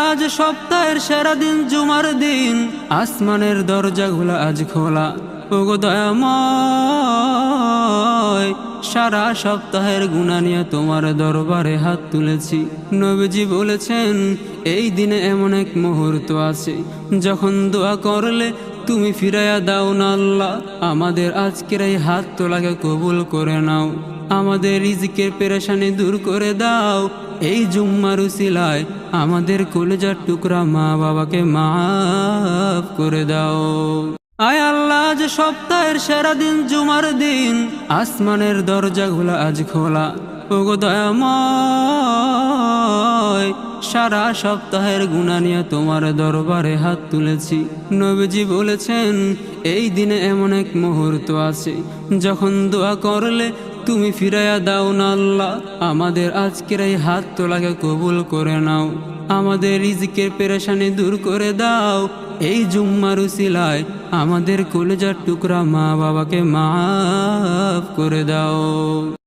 আজ সপ্তাহের সেরা দিন জুমার দিন, আসমানের দরজাগুলো আজ খোলা। ওগো দয়াময়, সারা সপ্তাহের গুনাহ নিয়ে তোমার দরবারে হাত তুলেছি। নবীজি বলেছেন এই দিনে এমন এক মুহূর্ত আছে যখন দোয়া করলে তুমি ফিরাইয়া দাও না আল্লাহ। আমাদের আজকের এই হাত তোলাকে কবুল করে নাও, আমাদের রিজিকের পেরেশানি দূর করে দাও। এই জুম্মার উসিলায় আমাদের কলেজার টুকরা মা বাবাকে মাফ করে দাও। আয় আল্লাহ, আজ সপ্তাহের সেরা দিন জুমার দিন, আসমানের দরজাগুলো আজ খোলা। ওগো দয়াময়, সারা সপ্তাহের গুনাহ নিয়ে তোমার দরবারে হাত তুলেছি। নবীজি বলেছেন এই দিনে এমন এক মুহূর্ত আছে যখন দোয়া করলে তুমি ফিরাইয়া দাও না আল্লাহ। আমাদের আজকের এই হাত তোলাকে কবুল করে নাও, আমাদের রিজিকের পেরেশানি দূর করে দাও। এই জুম্মার উসিলায় আমাদের কলেজার টুকরা মা বাবাকে মাফ করে দাও।